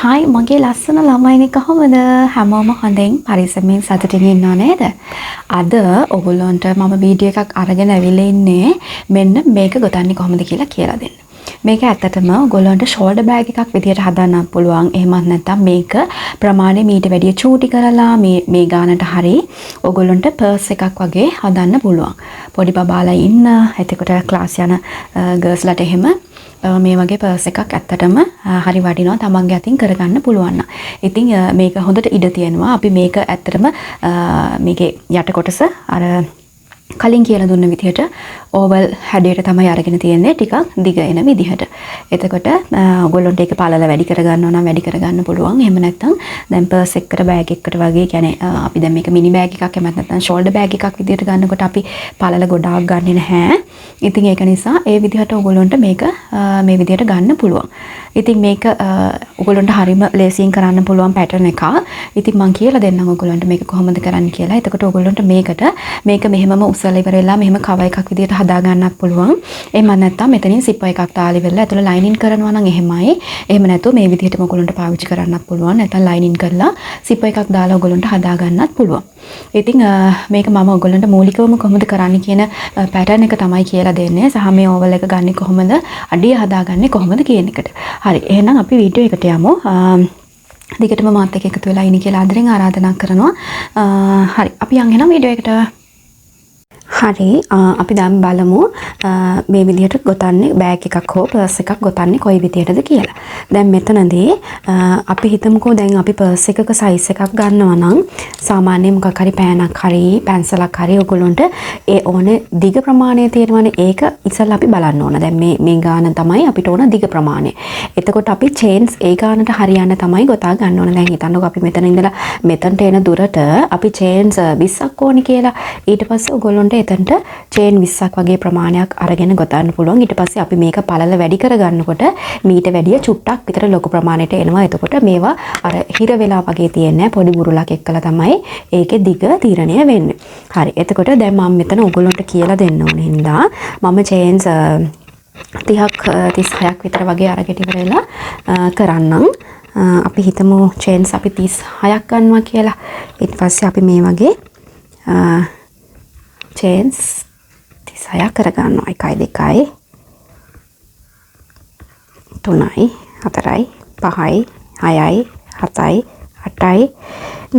Hi මගේ ලස්සන ළමයිනේ කොහොමද? හැමෝම හොඳින් පරිස්සමෙන් සතුටින් ඉන්නව නේද? අද ඔයගොල්ලන්ට මම වීඩියෝ එකක් අරගෙන ඇවිල්ලා ඉන්නේ මෙන්න මේක ගොතන්නේ කොහොමද කියලා දෙන්න. මේක ඇත්තටම ඔයගොල්ලන්ට ෂෝල්ඩර් බෑග් එකක් විදියට හදන්න පුළුවන්. එහෙමත් නැත්නම් මේක ප්‍රමාණය මීට වැඩිය චූටි කරලා මේ ගානට හරි ඔයගොල්ලන්ට පර්ස් එකක් වගේ හදන්න පුළුවන්. පොඩි බබාලා ඉන්න, එතකොට ක්ලාස් යන ගර්ල්ස්ලාට එහෙම මේ වගේ පර්ස් එකක් ඇත්තටම හරි වටිනවා තමන්ගේ අතින් කරගන්න පුළුවන් නම්. ඉතින් මේක හොඳට ඉඩ තියෙනවා. අපි මේක ඇත්තටම මේකේ යට කොටස අර කලින් කියලා දුන්න විදිහට ඕවල් හැඩයට තමයි අරගෙන තියෙන්නේ ටිකක් දිග එන විදිහට. එතකොට ඔයගොල්ලන්ට ඒක පළල වැඩි කරගන්නවා නම් වැඩි කරගන්න පුළුවන්. එහෙම නැත්නම් දැන් පර්ස් එකකට බෑග් එකකට වගේ කියන්නේ අපි දැන් මේක මිනි බෑග් එකක් එහෙම නැත්නම් ෂෝල්ඩර් බෑග් එකක් විදිහට ගන්නකොට අපි පළල ගොඩාක් ගන්නෙ නැහැ. ඉතින් ඒක නිසා ඒ විදිහට ඔයගොල්ලන්ට මේක මේ විදිහට ගන්න පුළුවන්. ඉතින් මේක ඔයගොල්ලන්ට හරිම ලේසියෙන් කරන්න පුළුවන් පැටර්න් එකක්. ඉතින් මම කියලා දෙන්නම් ඔයගොල්ලන්ට මේක කොහොමද කරන්න කියලා. එතකොට ඔයගොල්ලන්ට මේක මෙහෙමම උස්සලා ඉවරලා මෙහෙම කව එකක් විදිහට හදා ගන්නත් පුළුවන්. එහෙම නැත්නම් මෙතනින් සිප් එකක් දාලා ඉවරලා ඇතුළ ලයිනින් කරනවා නම් එහෙමයි. එහෙම නැත්නම් මේ විදිහටම ඔයගොල්ලන්ට පාවිච්චි කරන්නත් පුළුවන්. නැත්නම් ලයිනින් කරලා සිප් එකක් දාලා ඔයගොල්ලන්ට හදා ගන්නත් පුළුවන්. ඉතින් මේක මම ඔයගොල්ලන්ට මූලිකවම කොහොමද කරන්න කියන පැටර්න් එක තමයි කියලා දෙන්නේ. සහ මේ ඕවල් එක ගන්නේ කොහොමද, අඩිය හදාගන්නේ කොහොමද කියන එකට. හරි. එහෙනම් අපි වීඩියෝ එකට යමු. දිගටම මාත් එක්ක එකතු වෙලා ඉන්න කියලා ආදරෙන් ආරාධනා කරනවා. හරි. අපි යන් එහෙනම් වීඩියෝ එකට. හරි අපි දැන් බලමු මේ විදිහට ගොතන්නේ බෑග් එකක් හෝ පර්ස් එකක් ගොතන්නේ කොයි විදිහටද කියලා. දැන් මෙතනදී අපි හිතමුකෝ දැන් අපි පර්ස් එකක සයිස් එකක් ගන්නවා නම් සාමාන්‍ය මොකක් හරි පෑනක් හරි පැන්සලක් හරි ඔයගොල්ලන්ට ඒ ඕනේ දිග ප්‍රමාණය තියෙනවානේ ඒක ඉස්සෙල්ලා අපි බලන්න ඕන. දැන් මේ ගාන තමයි අපිට ඕන දිග ප්‍රමාණය. එතකොට අපි චේන්ස් ඒ ගානට හරියන්න තමයි ගොතා ගන්න ඕන. දැන් හිතන්නකෝ අපි මෙතන ඉඳලා මෙතනට එන දුරට අපි චේන්ස් 20ක් ඕනේ කියලා. ඊට පස්සේ ඔයගොල්ලන්ට එතනට චේන් 20ක් වගේ ප්‍රමාණයක් අරගෙන ගොතන්න පුළුවන්. ඊට පස්සේ අපි මේක පළල වැඩි කරගන්නකොට මීට වැඩිය චුට්ටක් විතර ලොකු ප්‍රමාණයට එනවා. එතකොට මේවා අර හිර වෙලා වගේ තියෙන්නේ පොඩි බුරුලක් එක්කලා තමයි ඒකේ දිග තීරණය වෙන්නේ. හරි. එතකොට දැන් මම මෙතන ඔයගොල්ලන්ට කියලා දෙන්න ඕනේ හින්දා මම චේන්ස් 30ක් 36ක් විතර වගේ අරගෙන ඉවරලා කරන්නම්. අපි හිතමු චේන්ස් අපි 36ක් ගන්නවා කියලා. ඊට පස්සේ අපි මේ වගේ චේන්ස් 36ක් කරගන්නවා. 1 2 3යි 4යි 5යි 6යි 7යි 8යි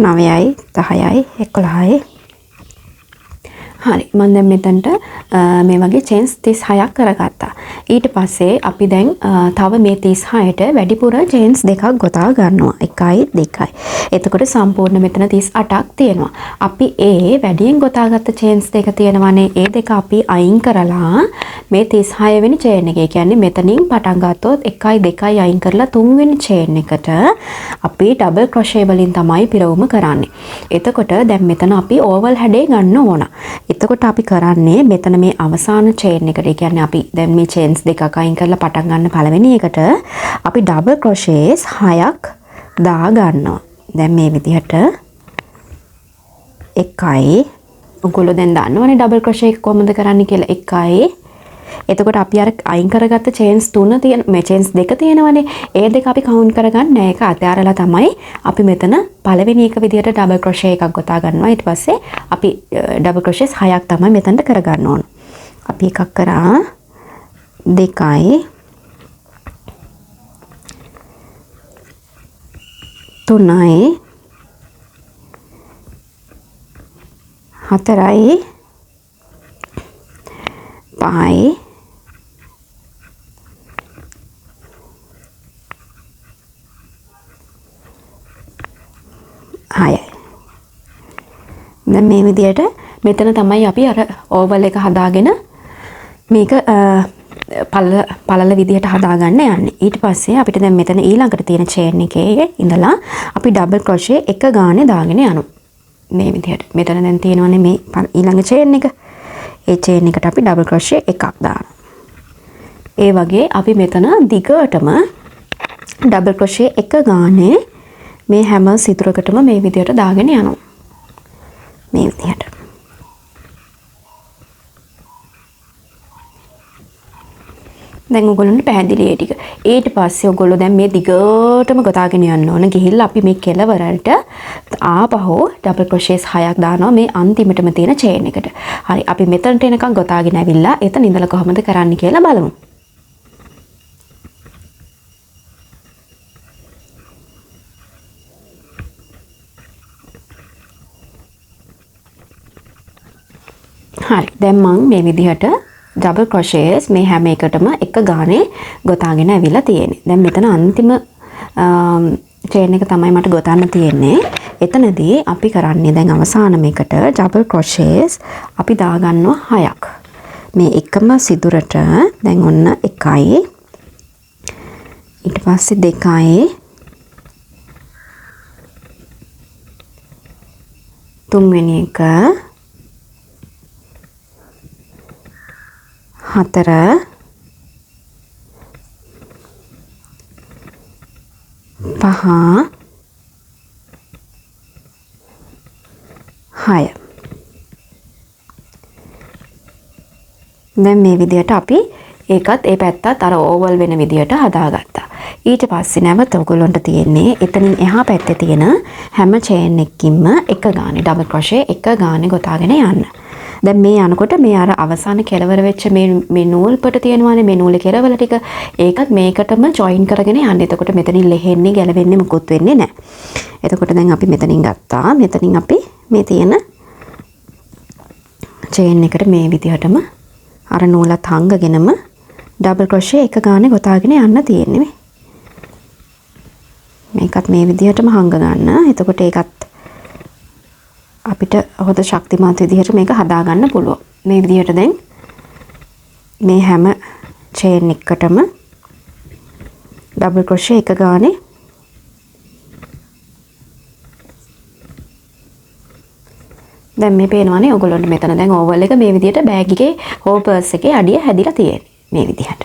9යි 10යි 11යි. හරි. මම දැන් මෙතනට මේ වගේ චේන්ස් 36ක් කරගත්තා. ඊට පස්සේ අපි දැන් තව මේ 36ට වැඩිපුර චේන්ස් දෙකක් ගොතා ගන්නවා. 1යි 2යි. එතකොට සම්පූර්ණ මෙතන 38ක් තියෙනවා. අපි ඒ වැඩියෙන් ගොතාගත්ත චේන්ස් දෙක තියෙනවානේ. ඒ දෙක අපි අයින් කරලා මේ 36 වෙනි චේන් එක. ඒ කියන්නේ මෙතනින් පටන් ගත්තොත් 1යි 2යි අයින් කරලා 3 වෙනි චේන් එකට අපි ඩබල් ක්‍රොෂේ වලින් තමයි පිරවුම කරන්නේ. එතකොට දැන් මෙතන අපි ඕවල් හැඩේ ගන්න ඕන. එතකොට අපි කරන්නේ මෙතන මේ අවසාන චේන් එකට. ඒ කියන්නේ අපි දැන් මේ චේන්ස් දෙකක් අයින් කරලා පටන් ගන්න පළවෙනි එකට අපි ඩබල් ක්‍රොෂේස් 6ක් දා ගන්නවා. දැන් මේ විදිහට එකයි ඔයගොල්ලෝ දැන් දන්නවනේ ඩබල් ක්‍රොෂේ එක කොහොමද කරන්නේ කියලා. එකයි එතකොට අපි අර අයින් කරගත්ත චේන්ස් 3 තියෙන මේ චේන්ස් දෙක තියෙනවනේ. ඒ දෙක අපි කවුන්ට් කරගන්නේ නැහැ. ඒක අතෑරලා තමයි අපි මෙතන පළවෙනි එක විදිහට ඩබල් ක්‍රොෂේ එකක් ගොතා ගන්නවා. ඊට පස්සේ අපි ඩබල් ක්‍රොෂේස් 6ක් තමයි මෙතනට කරගන්න ඕන. අපි එකක් කරා 2යි 3යි 4යි 5යි 6යි. දැන් මේ විදිහට මෙතන තමයි අපි අර ඕවල් එක හදාගෙන මේක පළල විදිහට හදාගන්න යන්නේ. ඊට පස්සේ අපිට දැන් මෙතන ඊළඟට තියෙන චේන් එකේ ඉඳලා අපි ඩබල් ක්‍රොෂේ එක ගානේ දාගෙන යනවා. මේ විදිහට. මෙතන දැන් තියෙනවනේ මේ ඊළඟ චේන් එක. ඒ චේන් එකට අපි ඩබල් ක්‍රොෂේ එකක් දානවා. ඒ වගේ අපි මෙතන දිගටම ඩබල් ක්‍රොෂේ එක ගානේ මේ හැම සිතුරකටම මේ විදිහට දාගෙන යනවා. මේ විදිහට. දැන් ඔයගොල්ලන්ට පැහැදිලි ඒ ටික. ඊට පස්සේ ඔයගොල්ලෝ දැන් මේ දිගටම ගොතාගෙන යන්න ඕන. ගිහිල්ලා අපි මේ කෙලවරට ආපහු ඩබල් ක්‍රොෂේස් 6ක් දානවා මේ අන්තිමටම තියෙන චේන් එකට. හරි. අපි මෙතනට එනකන් ගොතාගෙන ඇවිල්ලා එතන ඉඳලා කොහොමද කරන්න කියලා බලමු. හරි. දැන් මම මේ විදිහට ඩබල් ක්‍රොෂේස් මේ හැම එකටම එක ගානේ ගොතාගෙන ඇවිල්ලා තියෙන්නේ. දැන් මෙතන අන්තිම චේන් එක තමයි මට ගොතන්න තියෙන්නේ. එතනදී අපි කරන්නේ දැන් අවසාන මේකට ඩබල් ක්‍රොෂේස් අපි දාගන්නවා 6ක්. මේ එකම සිදුරට දැන් ඔන්න 1යි. ඊට පස්සේ 2යි. 3 වෙනි එක 4 5 6 දැන් මේ විදිහට අපි ඒකත් ඒ පැත්තත් අර ඕවල් වෙන විදිහට හදාගත්තා. ඊට පස්සේ නැවත ඔයගොල්ලන්ට තියෙන්නේ එතනින් එහා පැත්තේ තියෙන හැම චේන් එකකින්ම එක ගානේ ඩබල් ක්‍රොෂේ එක ගානේ ගොතාගෙන යන්න. දැන් මේ යනකොට මේ අර අවසාන කෙලවර වෙච්ච මේ නූල් පට තියෙනවානේ මේ නූලේ කෙලවල ටික ඒකත් මේකටම ජොයින් කරගෙන යන්න. එතකොට මෙතනින් ලෙහෙන්නේ ගැලවෙන්නේ මුකුත් වෙන්නේ නැහැ. එතකොට දැන් අපි මෙතනින් ගත්තා. මෙතනින් අපි මේ තියෙන චේන් එකට මේ විදිහටම අර නූලත් හංගගෙනම ඩබල් ක්‍රොෂේ එක ගානේ ගොතාගෙන යන්න තියෙන්නේ. මේකත් මේ විදිහටම හංග ගන්න. එතකොට ඒකත් අපිට හොඳ ශක්තිමත් විදිහට මේක හදා ගන්න පුළුවන්. මේ විදිහට දැන් මේ හැම චේන් එකකටම ඩබල් ක්‍රොෂේ එක ගානේ දැන් මේ පේනවනේ ඔයගොල්ලන්ට මෙතන දැන් ඕවල් එක මේ විදිහට බෑග් එකේ හෝපර්ස් එකේ අඩිය හැදිලා තියෙන්නේ. මේ විදිහට.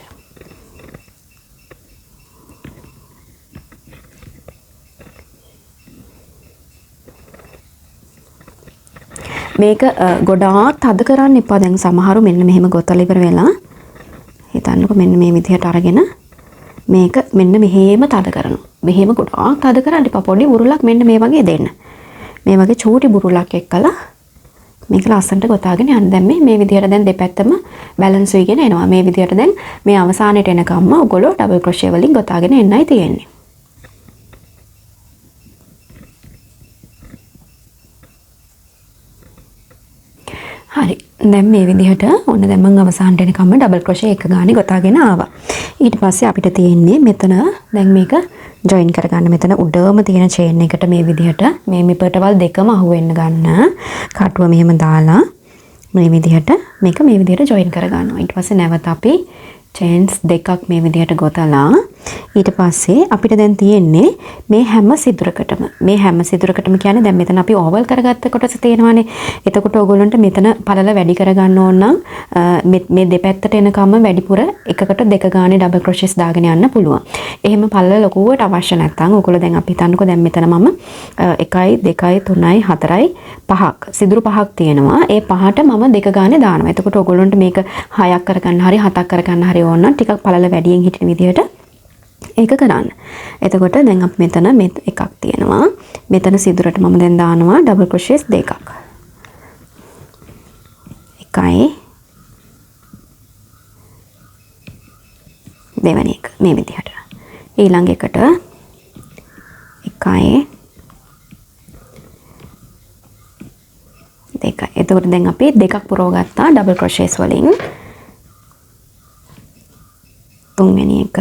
මේක ගොඩාක් තද කරන්න එපා. දැන් සමහරු මෙන්න මෙහෙම ගොතලා ඉවර වෙලා හිතන්නකො මෙන්න මේ විදිහට අරගෙන මේක මෙන්න මෙහෙම තද කරනවා. මෙහෙම ගොඩාක් තද කරන්න එපා. පොඩි බුරුලක් මෙන්න මේ වගේ දෙන්න. මේ වගේ චූටි බුරුලක් එක්කලා මේක ලස්සනට ගොතාගෙන යන්න. දැන් මේ විදිහට දැන් දෙපැත්තම බැලන්ස් වෙගෙන එනවා. මේ විදිහට දැන් මේ අවසානයේ එනකම්ම ඔයගොල්ලෝ ඩබල් ක්‍රොෂේ වලින් ගොතාගෙන එන්නයි තියෙන්නේ. හරි. දැන් මේ විදිහට ඔන්න දැන් මම අවසානට එනකම්ම ඩබල් ක්‍රොෂේ එක ගානේ ගොතාගෙන ආවා. ඊට පස්සේ අපිට තියෙන්නේ මෙතන දැන් මේක ජොයින් කරගන්න. මෙතන උඩම තියෙන චේන් එකට මේ විදිහට මේ මිපටවල් දෙකම අහු වෙන්න ගන්න. කටුව මෙහෙම දාලා මේ විදිහට මේක මේ විදිහට ජොයින් කරගන්නවා. ඊට පස්සේ නැවත අපි චේන්ස් දෙකක් මේ විදිහට ගොතලා ඊට පස්සේ අපිට දැන් තියෙන්නේ මේ හැම සිදුරකටම කියන්නේ දැන් මෙතන අපි ඕවල් කරගත්ත කොටස තියෙනවානේ. එතකොට ඕගොල්ලන්ට මෙතන පළල වැඩි කරගන්න ඕන නම් මේ දෙපැත්තට එනකම්ම වැඩිපුර එකකට දෙක ගානේ ඩබල් ක්‍රොෂේස් දාගෙන යන්න පුළුවන්. එහෙම පළල ලොකුවට අවශ්‍ය නැත්නම් ඕගොල්ලෝ දැන් අපි හිතන්නකෝ දැන් මෙතන මම 1යි 2යි 3යි 4යි 5ක් සිදුරු 5ක් තියෙනවා. ඒ පහට මම දෙක ගානේ දානවා. එතකොට ඕගොල්ලන්ට මේක 6ක් කරගන්න හරි 7ක් කරගන්න හරි ඕන නම් ටිකක් පළල වැඩියෙන් හිටින විදිහට ඒක කරන්න. එතකොට දැන් අපි මෙතන මේ එකක් තියෙනවා. මෙතන සිදුරට මම දැන් දානවා ඩබල් ක්‍රොෂේස් දෙකක්. එකයි දෙවෙනි එක මේ විදිහට. ඊළඟ එකට එකයි දෙකයි. එතකොට දැන් අපි දෙකක් පුරව ගත්තා ඩබල් ක්‍රොෂේස් වලින්. තුන්වෙනි එක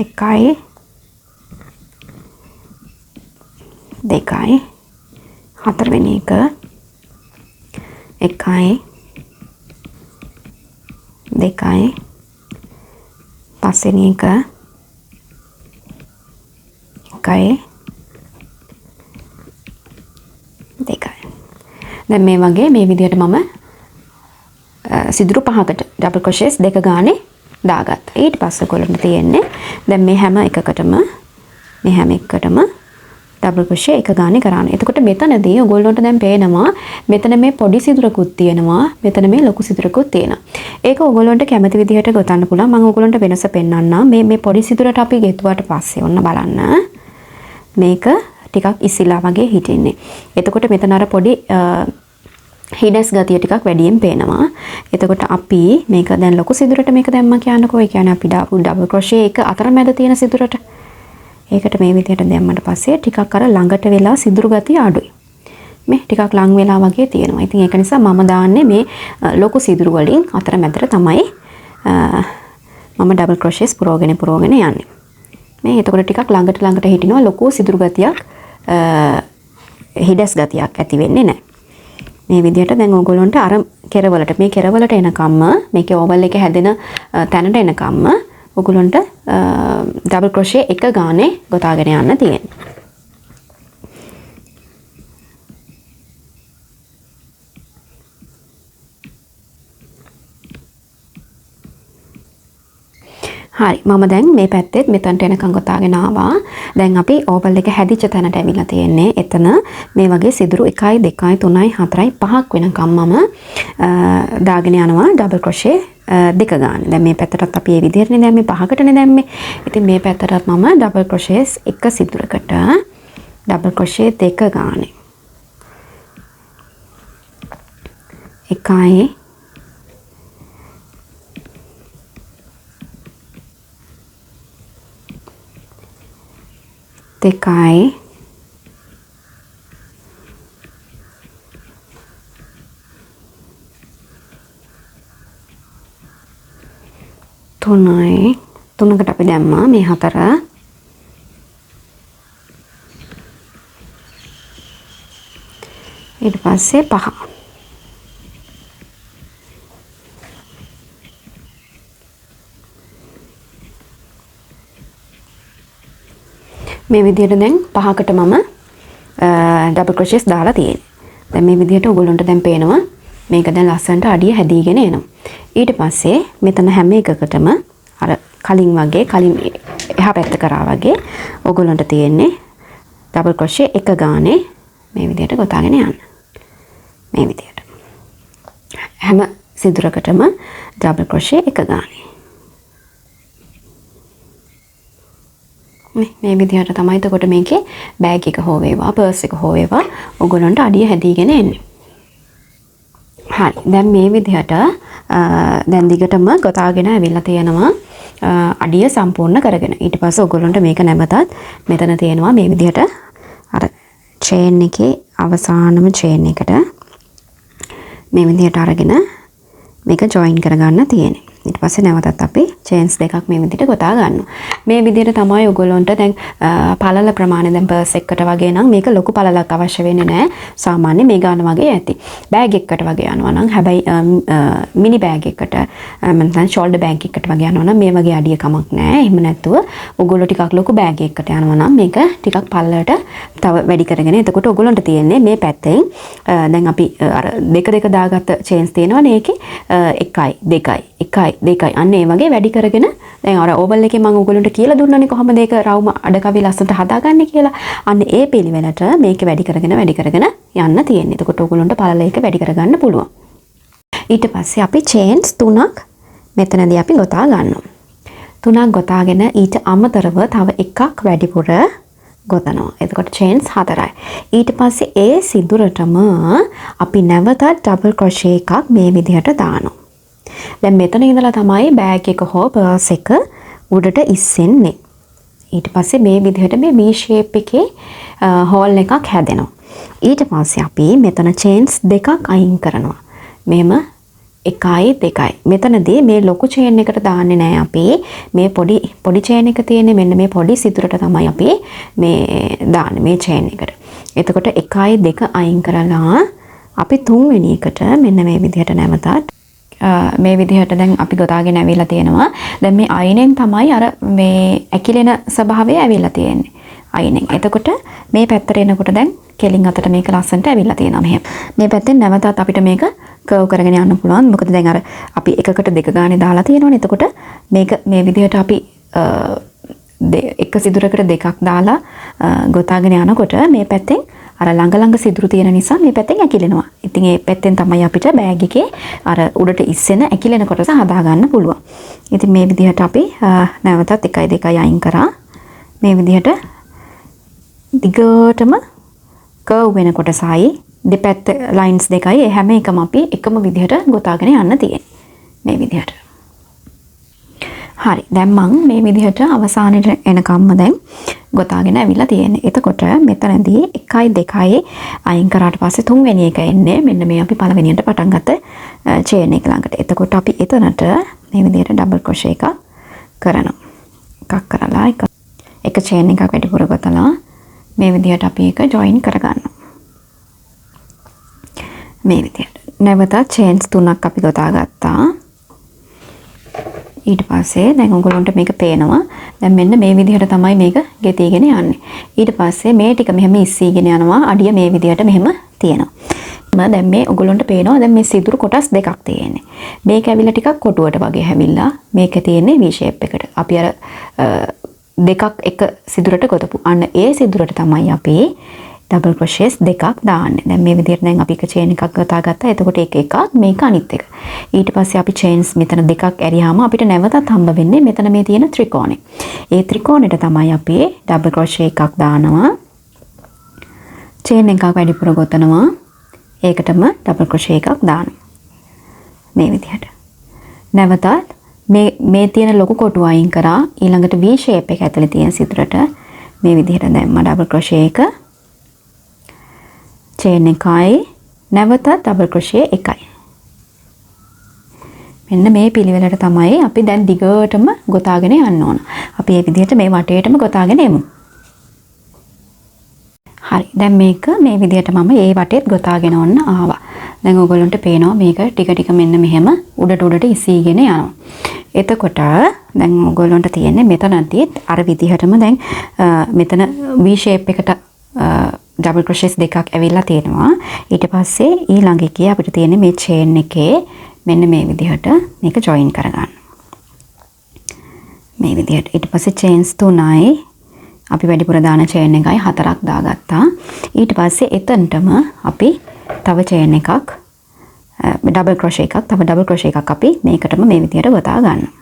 එකයි දෙකයි හතරවෙනි එක එකයි දෙකයි පස්වෙනි එක එකයි දෙකයි. දැන් මේ වගේ මේ විදිහට මම සිදුරු පහකට ඩබල් ක්‍රොෂේස් දෙක ගානේ දාගත්තා. ඊට පස්සේ ඔයගොල්ලන්ට තියෙන්නේ දැන් මේ හැම එකකටම ඩබල් ක්‍රොෂේ එක ගානේ කරන්න. එතකොට මෙතනදී ඔයගොල්ලන්ට දැන් පේනවා මෙතන මේ පොඩි සිදුරකුත් තියෙනවා මෙතන මේ ලොකු සිදුරකුත් තියෙනවා. ඒක ඔයගොල්ලන්ට කැමති විදිහට ගොතන්න පුළුවන්. මම ඔයගොල්ලන්ට වෙනස පෙන්නන්නම්. මේ පොඩි සිදුරට අපි ගෙතුවාට පස්සේ ඔන්න බලන්න. මේක ටිකක් ඉසිලා වගේ හිටින්නේ. එතකොට මෙතන අර පොඩි හිඩස් ගතිය ටිකක් වැඩියෙන් පේනවා. එතකොට අපි මේක දැන් ලොකු සිදුරට මේක දැම්ම කියන්නකෝ. ඒ කියන්නේ අපි ඩබල් ක්‍රොෂේ එක අතරමැද තියෙන සිදුරට ඒකට මේ විදිහට දැම්මට පස්සේ ටිකක් අර ළඟට වෙලා සිදුරු ගතිය අඩුයි. මේ ටිකක් ලං වෙලා වගේ තියෙනවා. ඉතින් ඒක නිසා මම දාන්නේ මේ ලොකු සිදුරු වලින් අතරමැදට තමයි මම ඩබල් ක්‍රොෂේස් පුරවගෙන යන්නේ. මේ එතකොට ටිකක් ළඟට හිටිනවා ලොකු සිදුරු ගතියක් හිඩස් ගතියක් ඇති වෙන්නේ නැහැ. මේ විදිහට දැන් ඕගොල්ලන්ට අර කෙරවලට එනකම්ම මේකේ ඕවල් එක හැදෙන තැනට එනකම්ම ඔයගොල්ලන්ට ඩබල් ක්‍රොෂේ එක ගානේ ගොතාගෙන යන්න තියෙනවා. හරි මම දැන් මේ පැත්තෙත් මෙතනට එනකන් ගොතාගෙන ආවා. දැන් අපි ඕවල් එක හැදිච්ච තැනට ඇවිල්ලා තියෙන්නේ. එතන මේ වගේ සිදුරු 1 2 3 4 5ක් වෙනකම් මම දාගෙන යනවා ඩබල් ක්‍රොෂේ දෙක ගන්න. දැන් මේ පැත්තටත් අපි මේ විදිහටනේ දැම්මේ 5කටනේ දැම්මේ. ඉතින් මේ පැත්තටත් මම ඩබල් ක්‍රොෂේස් එක සිදුරකට ඩබල් ක්‍රොෂේ දෙක ගානේ. 1 දෙකයි තුනකට අපි දැම්මා මේ 4 ඊට පස්සේ 5 මේ විදිහට දැන් 5කට මම ඩබල් ක්‍රොෂේස් දාලා තියෙන්නේ. දැන් මේ විදිහට ඔයගොල්ලන්ට දැන් පේනවා මේක දැන් ලස්සනට අඩිය හැදීගෙන එනවා. ඊට පස්සේ මෙතන හැම එකකටම අර කලින් එහා පැත්ත කරා වගේ ඔයගොල්ලන්ට තියෙන්නේ ඩබල් ක්‍රොෂේ එක ගානේ මේ විදිහට ගොතාගෙන යන්න. මේ විදිහට. හැම සිදුරකටම ඩබල් ක්‍රොෂේ එක ගානේ. මේ විදිහට තමයි එතකොට මේකේ බෑග් එක හෝ වේවා පර්ස් එක හෝ වේවා ඔයගොල්ලන්ට අඩිය හැදීගෙන එන්නේ. හරි. දැන් මේ විදිහට දැන් දිගටම ගොතාගෙන ඇවිල්ලා තියෙනවා අඩිය සම්පූර්ණ කරගෙන. ඊට පස්සේ ඔයගොල්ලන්ට මේක නැවතත් මෙතන තියෙනවා මේ විදිහට අර චේන් එකේ අවසානම චේන් එකට මේ විදිහට අරගෙන මේක ජොයින් කරගන්න තියෙන්නේ. ඊට පස්සේ නැවතත් අපි චේන්ස් දෙකක් මේ විදිහට ගොතා ගන්නවා. මේ විදිහට තමයි ඔයගොල්ලන්ට දැන් පළල ප්‍රමාණය දැන් පර්ස් එකකට වගේ නම් මේක ලොකු පළලක් අවශ්‍ය වෙන්නේ නැහැ. සාමාන්‍ය මේ ගාන වගේ ඇති. බෑග් එකකට වගේ යනවා නම් හැබැයි මිනි බෑග් එකකට නැත්නම් ෂෝල්ඩර් බෑග් එකකට වගේ යනවා නම් මේ වගේ අඩිය කමක් නැහැ. එහෙම නැත්තුව ඔයගොල්ලෝ ටිකක් ලොකු බෑග් එකකට යනවා නම් මේක ටිකක් පළලට තව වැඩි කරගෙන එතකොට ඔයගොල්ලන්ට තියෙන්නේ මේ පැත්තෙන් දැන් අපි අර දෙක දාගත්ත චේන්ස් තියෙනවනේ ඒකේ 1 2 දෙකයි අන්න ඒ වගේ වැඩි කරගෙන දැන් අර ඕවල් එකේ මම ඔයගොල්ලන්ට කියලා දුන්නානේ කොහොමද ඒක රවුම අඩකවි ලස්සනට හදාගන්නේ කියලා. අන්න ඒ පිළිවෙලට මේක වැඩි කරගෙන යන්න තියෙන්නේ. එතකොට ඔයගොල්ලන්ට පළල එක වැඩි කරගන්න පුළුවන්. ඊට පස්සේ අපි චේන්ස් 3ක් මෙතනදී අපි ගොතා ගන්නවා. 3ක් ගොතාගෙන ඊට අමතරව තව එකක් වැඩිපුර ගොතනවා. එතකොට චේන්ස් 4යි. ඊට පස්සේ ඒ සිදුරටම අපි නැවතත් ඩබල් ක්‍රොෂේ එකක් මේ විදිහට දානවා. දැන් මෙතන ඉඳලා තමයි බෑග් එක හෝ පර්ස් එක උඩට ඉස්සෙන්නේ. ඊට පස්සේ මේ විදිහට මේ V shape එකේ හෝල් එකක් හැදෙනවා. ඊට පස්සේ අපි මෙතන චේන්ස් දෙකක් අයින් කරනවා. මෙහෙම 1 2. මෙතනදී මේ ලොකු චේන් එකට දාන්නේ නැහැ අපි. මේ පොඩි චේන් එක තියෙන්නේ මෙන්න මේ පොඩි සිදුරට තමයි අපි මේ දාන්නේ මේ චේන් එකට. එතකොට 1 2 අයින් කරලා අපි තුන්වෙනි එකට මෙන්න මේ විදිහට නැවතත් මේ විදිහට දැන් අපි ගොතාගෙන ඇවිල්ලා තියෙනවා. දැන් මේ අයිනෙන් තමයි අර මේ ඇකිලෙන ස්වභාවය ඇවිල්ලා තියෙන්නේ. අයිනෙන්. එතකොට මේ පැත්තට එනකොට දැන් කෙලින් අතට මේක ලස්සනට ඇවිල්ලා තියෙනවා මෙහෙම. මේ පැත්තෙන් නැවතත් අපිට මේක කර්ව් කරගෙන යන්න පුළුවන්. මොකද දැන් අර අපි එකකට දෙක ගානේ දාලා තියෙනවනේ. එතකොට මේක මේ විදිහට අපි එක සිදුරකට දෙකක් දාලා ගොතාගෙන යනකොට මේ පැත්තෙන් අර ළඟ සිදුරු තියෙන නිසා මේ පැත්තෙන් ඇකිලෙනවා. ඉතින් ඒ පැත්තෙන් තමයි අපිට බෑග් එකේ අර උඩට ඉස්සෙන ඇකිලෙන කොටස හදා ගන්න පුළුවන්. ඉතින් මේ විදිහට අපි නැවතත් 1 2 අයින් කරා. මේ විදිහට දිගටම කර්ව් වෙන කොටසයි දෙපැත්ත ලයින්ස් දෙකයි හැම එකම අපි එකම විදිහට ගොතාගෙන යන්න තියෙන්නේ. මේ විදිහට. හරි. දැන් මම මේ විදිහට අවසානයේ එනකම්ම දැන් ගොතාගෙන ඇවිල්ලා තියෙන්නේ. එතකොට මෙතනදී 1 2 අයින් කරාට පස්සේ තුන්වෙනි එක එන්නේ මෙන්න මේ අපි පළවෙනියට පටන් ගත්ත චේන් එක ළඟට. එතකොට අපි එතනට මේ විදිහට ඩබල් ක්‍රොෂේ එකක් කරනවා. එකක් කරලා එක චේන් එකක් වැඩිපුර ගොතලා මේ විදිහට අපි ඒක ජොයින් කරගන්නවා. මේ විදිහට. නැවත චේන්ස් 3ක් අපි ගොතා ගත්තා. ඊට පස්සේ දැන් ඔයගොල්ලන්ට මේක පේනවා. දැන් මෙන්න මේ විදිහට තමයි මේක ගෙතිගෙන යන්නේ. ඊට පස්සේ මේ ටික මෙහෙම ඉස්සීගෙන යනවා. අඩිය මේ විදිහට මෙහෙම තියෙනවා. දැන් මේ ඔයගොල්ලන්ට පේනවා දැන් මේ සිදුරු කොටස් දෙකක් තියෙන්නේ. මේක ඇවිල්ලා ටිකක් කොටුවට වගේ හැවිල්ලා මේක තියෙන්නේ V shape එකට. අපි අර දෙකක් එක සිදුරට ගොතපු. අන්න ඒ සිදුරට තමයි අපි ඩබල් ක්‍රොෂේස් දෙකක් දාන්නේ. දැන් මේ විදිහට දැන් අපි එක චේන් එකක් ගොතා ගත්තා. එතකොට ඒක එකක් මේක අනිත් එක. ඊට පස්සේ අපි චේන්ස් මෙතන දෙකක් ඇරියාම අපිට නැවතත් හම්බ වෙන්නේ මෙතන මේ තියෙන ත්‍රිකෝණය. ඒ ත්‍රිකෝණයට තමයි අපි ඩබල් ක්‍රොෂේ එකක් දානවා. චේන් එකක් වැඩිපුර ගොතනවා. ඒකටම ඩබල් ක්‍රොෂේ එකක් දානවා. මේ විදිහට. නැවතත් මේ තියෙන ලොකු කොටුව අයින් කරා ඊළඟට V shape එක ඇතුලේ තියෙන සිදුරට මේ විදිහට දැම්මා ඩබල් ක්‍රොෂේ එක. චේන් එකයි නැවත ඩබල් ක්‍රොෂේ එකයි. මෙන්න මේ පිළිවෙලට තමයි අපි දැන් දිගටම ගොතාගෙන යන්න ඕන. අපි මේ විදිහට මේ වටේටම ගොතාගෙන යමු. හරි. දැන් මේක මේ විදිහට මම ඒ වටේත් ගොතාගෙන ඔන්න ආවා. දැන් ඔයගොල්ලන්ට පේනවා මේක ටික ටික මෙන්න මෙහෙම උඩට ඉසීගෙන යනවා. එතකොට දැන් ඔයගොල්ලන්ට තියෙන්නේ මෙතනදිත් අර විදිහටම දැන් මෙතන V shape එකට ඩබල් ක්‍රොෂේස් දෙකක් ඇවිල්ලා තියෙනවා. ඊට පස්සේ ඊළඟ එකේ අපිට තියෙන්නේ මේ චේන් එකේ මෙන්න මේ විදිහට මේක ජොයින් කරගන්න. මේ විදිහට. ඊට පස්සේ චේන්ස් 3යි අපි වැඩිපුර දාන චේන් එකයි 4ක් දාගත්තා. ඊට පස්සේ එතනටම අපි තව චේන් එකක් ඩබල් ක්‍රොෂේ එකක් තව ඩබල් ක්‍රොෂේ එකක් අපි මේකටම මේ විදිහට ගොතා ගන්නවා.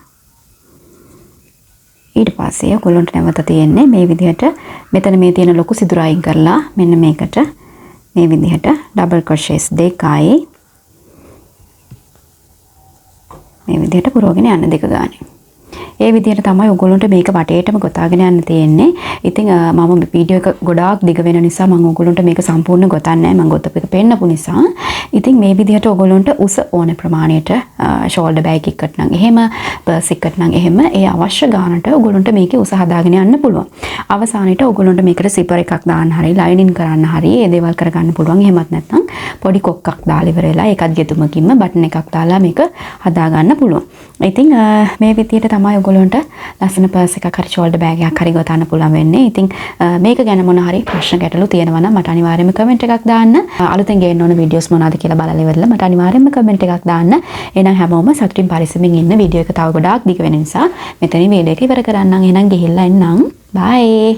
ඊට පස්සේ ඔයගොල්ලන්ට නැවත තියෙන්නේ මේ විදිහට මෙතන මේ තියෙන ලොකු සිදුර අයින් කරලා මෙන්න මේකට මේ විදිහට ඩබල් ක්‍රොෂේස් දෙකයි මේ විදිහට පුරවගෙන යන්න දෙක ගානේ. ඒ විදිහට තමයි ඔයගොල්ලන්ට මේක වටේටම ගොතාගෙන යන්න තියෙන්නේ. ඉතින් මම වීඩියෝ එක ගොඩාක් දිග වෙන නිසා මම ඔයගොල්ලන්ට මේක සම්පූර්ණ ගොතන්නේ නැහැ. මම ගොතපු එක පෙන්නපු නිසා. ඉතින් මේ විදිහට ඔයගොල්ලන්ට උස ඕන ප්‍රමාණයට ෂෝල්ඩර් බෑග් එකකට නම් එහෙම පර්ස් එකකට නම් එහෙම ඒ අවශ්‍ය ගානට ඔයගොල්ලන්ට මේකේ උස හදාගෙන යන්න පුළුවන්. අවසානයේට ඔයගොල්ලන්ට මේකට සිපර් එකක් දාන්න හරි ලයිනින් කරන්න හරි ඒ දේවල් කරගන්න පුළුවන්. එහෙමත් නැත්නම් පොඩි කොක්කක් දාලා ඉවර වෙලා ඒකත් ගෙතුමකින්ම බටන් එකක් දාලා මේක හදා ගන්න පුළුවන්. ඉතින් මේ විදිහට තමයි ඔයගොල්ලන්ට ලස්සන පර්ස් එකක් හරි ෂෝල්ඩර් බෑග් එකක් හරි ගොතන්න පුළුවන් වෙන්නේ. ඉතින් මේක ගැන මොන හරි ප්‍රශ්න ගැටලු තියෙනවා නම් මට අනිවාර්යයෙන්ම කමෙන්ට් එකක් දාන්න. අලුතෙන් ගේන්න ඕන වීඩියෝස් මොනවද කියලා බලලා ඉවරලා මට අනිවාර්යයෙන්ම කමෙන්ට් එකක් දාන්න. එහෙනම් හැමෝම සතුටින් පරිස්සමින් ඉන්න. වීඩියෝ එක තව ගොඩාක් දිග වෙන නිසා මෙතනින් වීඩියෝ එක ඉවර කරන්නම්. එහෙනම් ගිහිල්ලා එන්නම්. බයි.